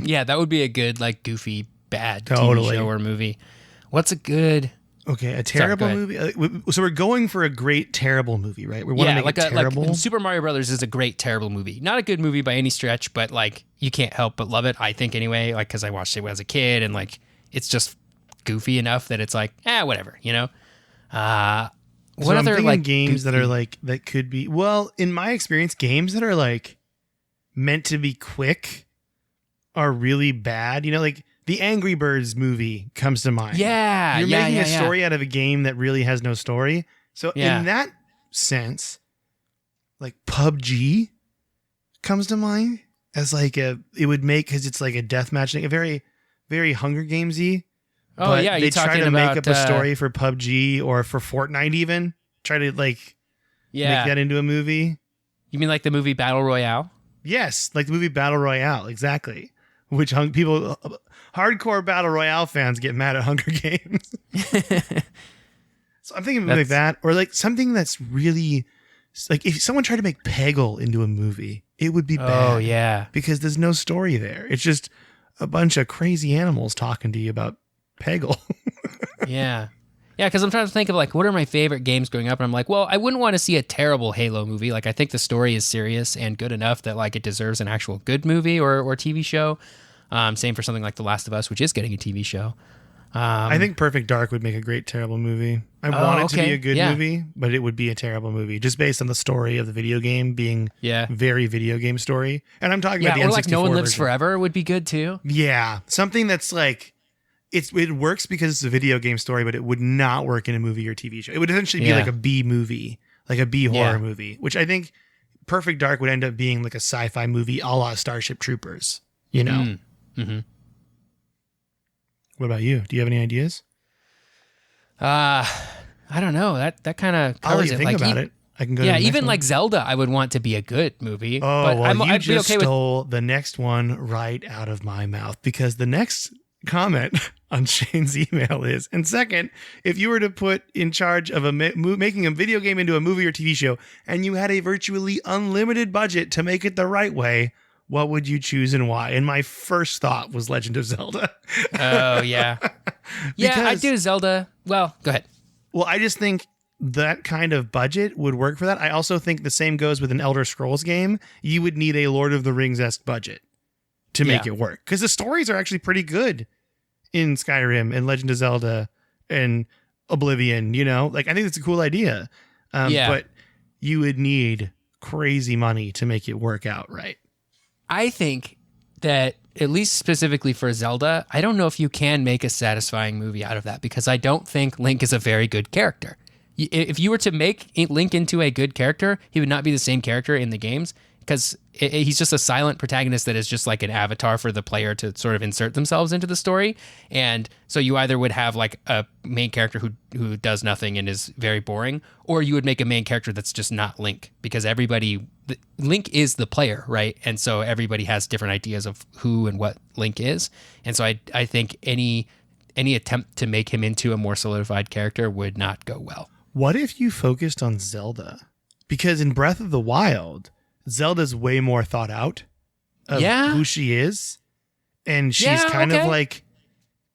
S1: Yeah, that would be a good, like, goofy, bad
S2: Totally.
S1: TV show or movie. What's a good...
S2: Okay, a terrible movie. So we're going for a great, terrible movie, right? We want to make it terrible.
S1: Like Super Mario Brothers is a great, terrible movie. Not a good movie by any stretch, but like you can't help but love it. I think anyway, like because I watched it as a kid, and like it's just goofy enough that it's like, whatever, you know. What other like
S2: games that are like that could be? Well, in my experience, games that are like meant to be quick are really bad. You know, like. The Angry Birds movie comes to mind.
S1: Yeah,
S2: You're making a story out of a game that really has no story. So in that sense, like PUBG comes to mind as like it would make, because it's like a deathmatch thing, a very, very Hunger Gamesy.
S1: Oh
S2: but
S1: yeah,
S2: they try to make up a story for PUBG or for Fortnite even. Try to like make that into a movie.
S1: You mean like the movie Battle Royale?
S2: Yes, like the movie Battle Royale, exactly. Which hardcore Battle Royale fans get mad at Hunger Games. So I'm thinking like that, or like something that's really like if someone tried to make Peggle into a movie, it would be bad.
S1: Oh yeah,
S2: because there's no story there. It's just a bunch of crazy animals talking to you about Peggle.
S1: Yeah, because I'm trying to think of like what are my favorite games growing up, and I'm like, well, I wouldn't want to see a terrible Halo movie. Like I think the story is serious and good enough that like it deserves an actual good movie or TV show. Same for something like The Last of Us, which is getting a TV show.
S2: I think Perfect Dark would make a great terrible movie. I want it to be a good movie, but it would be a terrible movie just based on the story of the video game being very video game story. And I'm talking about the N64
S1: like No One Lives
S2: version.
S1: Forever would be good too.
S2: Yeah, something that's like it works because it's a video game story, but it would not work in a movie or TV show. It would essentially be like a B movie, like a B horror movie, which I think Perfect Dark would end up being like a sci-fi movie a la Starship Troopers. You know. Mm-hmm. What about you? Do you have any ideas?
S1: I don't know. That kind of covers
S2: I'll let you
S1: it.
S2: Think
S1: like,
S2: about it. I can go. To the next
S1: even
S2: one.
S1: like Zelda, I would want to be a good movie.
S2: Oh,
S1: but
S2: well,
S1: I'd
S2: just
S1: be okay
S2: stole the next one right out of my mouth, because the next comment on Shane's email is, and second, if you were to put in charge of making a video game into a movie or TV show, and you had a virtually unlimited budget to make it the right way, what would you choose and why? And my first thought was Legend of Zelda.
S1: Oh, yeah. I'd do Zelda. Well, go ahead.
S2: Well, I just think that kind of budget would work for that. I also think the same goes with an Elder Scrolls game. You would need a Lord of the Rings-esque budget to make it work. Because the stories are actually pretty good in Skyrim and Legend of Zelda and Oblivion, you know? Like, I think it's a cool idea. But you would need crazy money to make it work out right.
S1: I think that, at least specifically for Zelda, I don't know if you can make a satisfying movie out of that, because I don't think Link is a very good character. If you were to make Link into a good character, he would not be the same character in the games, because he's just a silent protagonist that is just like an avatar for the player to sort of insert themselves into the story. And so you either would have like a main character who does nothing and is very boring, or you would make a main character that's just not Link, because Link is the player, right? And so everybody has different ideas of who and what Link is. And so I think any attempt to make him into a more solidified character would not go well.
S2: What if you focused on Zelda? Because in Breath of the Wild, Zelda's way more thought out of who she is. And she's kind of like,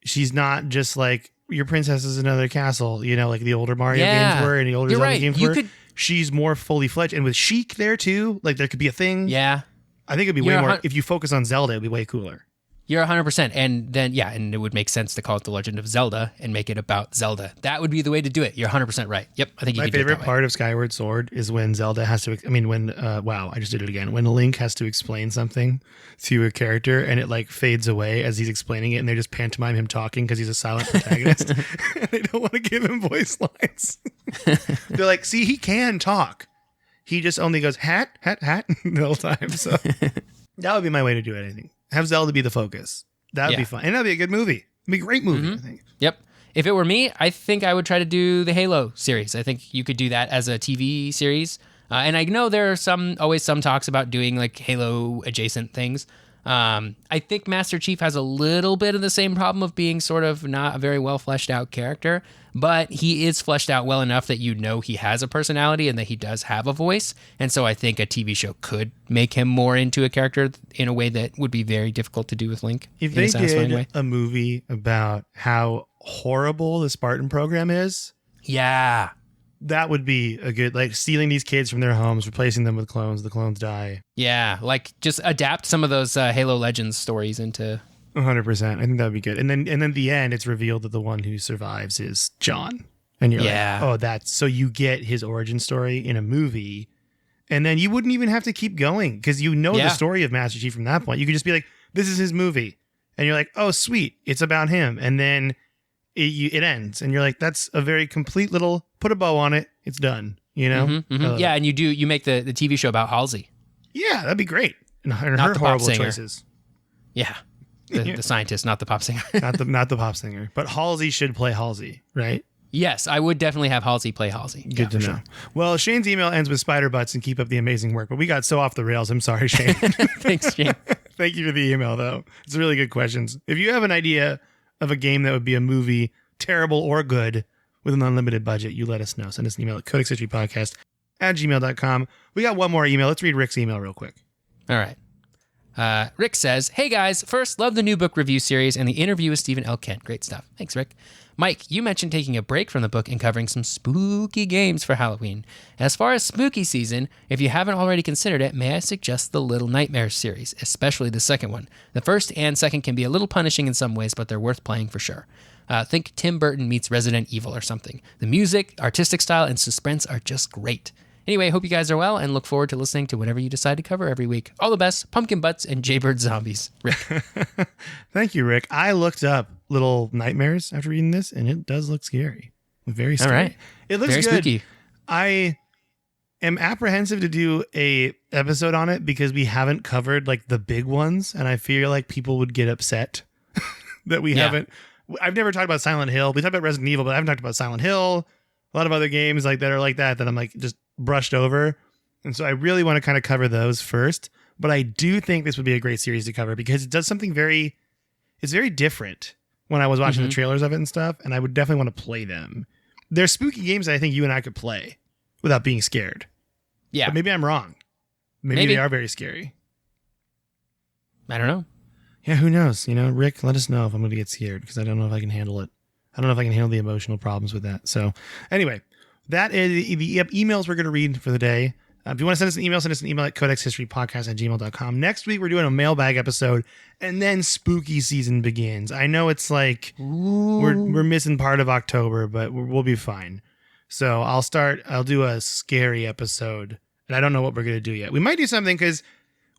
S2: she's not just like, your princess is another castle, you know, like the older Mario games were and the older Zelda games were. She's more fully fledged. And with Sheik there too, like there could be a thing.
S1: Yeah.
S2: I think it'd be way more, if you focus on Zelda, it'd be way cooler.
S1: You're 100%. And then, yeah, and it would make sense to call it The Legend of Zelda and make it about Zelda. That would be the way to do it. You're 100% right. Yep, I think you
S2: My
S1: could do it
S2: favorite
S1: that
S2: part of Skyward Sword is when Zelda has to, wow, I just did it again. When Link has to explain something to a character and it like fades away as he's explaining it and they just pantomime him talking because he's a silent protagonist. They don't want to give him voice lines. They're like, see, he can talk. He just only goes, hat, hat, hat the whole time. So that would be my way to do it, I think. Have Zelda be the focus. That would be fun. And that'd be a good movie. It'd be a great movie, I think.
S1: Yep. If it were me, I think I would try to do the Halo series. I think you could do that as a TV series. And I know there are always some talks about doing like Halo adjacent things. I think Master Chief has a little bit of the same problem of being sort of not a very well fleshed out character, but he is fleshed out well enough that you know he has a personality and that he does have a voice. And so I think a TV show could make him more into a character in a way that would be very difficult to do with Link.
S2: If they did a movie about how horrible the Spartan program is,
S1: yeah,
S2: that would be a good, like stealing these kids from their homes, replacing them with clones. The clones die.
S1: Yeah, like just adapt some of those Halo Legends stories into
S2: 100%. I think that would be good. And then the end, it's revealed that the one who survives is John. And you're like, oh, that's so you get his origin story in a movie. And then you wouldn't even have to keep going because you know the story of Master Chief from that point. You could just be like, this is his movie. And you're like, oh, sweet. It's about him. And then it ends. And you're like, that's a very complete little, put a bow on it. It's done. You know?
S1: Yeah. And you make the TV show about Halsey.
S2: Yeah, that'd be great. And her
S1: Not the
S2: horrible
S1: pop singer.
S2: choices.
S1: Yeah. The scientist, not the pop singer.
S2: not the pop singer. But Halsey should play Halsey, right?
S1: Yes, I would definitely have Halsey play Halsey.
S2: Good to know. Sure. Well, Shane's email ends with spider butts and keep up the amazing work. But we got so off the rails. I'm sorry, Shane.
S1: Thanks, Shane.
S2: Thank you for the email, though. It's really good questions. If you have an idea of a game that would be a movie, terrible or good, with an unlimited budget, you let us know. Send us an email at codexhistorypodcast@gmail.com. We got one more email. Let's read Rick's email real quick.
S1: All right. Rick says, hey guys, first, love the new book review series and the interview with Stephen L. Kent. Great stuff. Thanks, Rick. Mike, you mentioned taking a break from the book and covering some spooky games for Halloween. As far as spooky season, if you haven't already considered it, may I suggest the Little Nightmares series, especially the second one. The first and second can be a little punishing in some ways, but they're worth playing for sure. Think Tim Burton meets Resident Evil or something. The music, artistic style, and suspense are just great. Anyway, hope you guys are well and look forward to listening to whatever you decide to cover every week. All the best, pumpkin butts and jaybird zombies. Rick.
S2: Thank you, Rick. I looked up Little Nightmares after reading this, and it does look scary. Very scary.
S1: All right.
S2: It looks
S1: very
S2: good.
S1: Spooky.
S2: I am apprehensive to do a episode on it because we haven't covered like the big ones, and I feel like people would get upset that we haven't. I've never talked about Silent Hill. We talked about Resident Evil, but I haven't talked about Silent Hill. A lot of other games like that are like that I'm like just brushed over. And so I really want to kind of cover those first. But I do think this would be a great series to cover because it does something it's very different when I was watching the trailers of it and stuff. And I would definitely want to play them. They're spooky games that I think you and I could play without being scared.
S1: Yeah.
S2: But maybe I'm wrong. Maybe they are very scary.
S1: I don't know.
S2: Yeah, who knows? You know, Rick, let us know if I'm going to get scared because I don't know if I can handle it. I don't know if I can handle the emotional problems with that. So anyway, that is the emails we're going to read for the day. If you want to send us an email at codexhistorypodcast@gmail.com. Next week, we're doing a mailbag episode, and then spooky season begins. I know it's like we're missing part of October, but we'll be fine. So I'll do a scary episode, and I don't know what we're going to do yet. We might do something because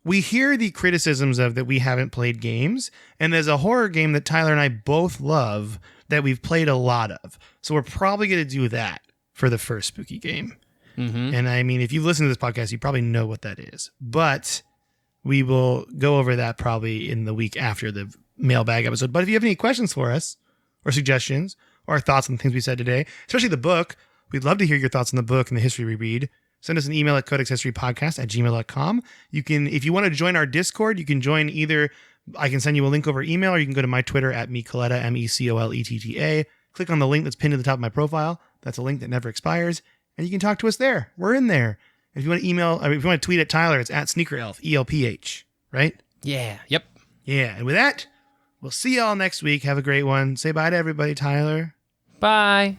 S2: we hear the criticisms of that we haven't played games, and there's a horror game that Tyler and I both love that we've played a lot of. So we're probably going to do that for the first spooky game. And I mean, if you listen to this podcast, you probably know what that is. But we will go over that probably in the week after the mailbag episode. But if you have any questions for us or suggestions or thoughts on the things we said today, especially the book, we'd love to hear your thoughts on the book and the history we read. Send us an email at codexhistorypodcast@gmail.com. You can, if you want to join our Discord, you can join either, I can send you a link over email, or you can go to my Twitter at Mecoletta, MECOLETTA. Click on the link that's pinned to the top of my profile. That's a link that never expires. And you can talk to us there. We're in there. If you want to if you want to tweet at Tyler, it's at SneakerElf, ELPH, right?
S1: Yeah. Yep.
S2: Yeah. And with that, we'll see y'all next week. Have a great one. Say bye to everybody, Tyler.
S1: Bye.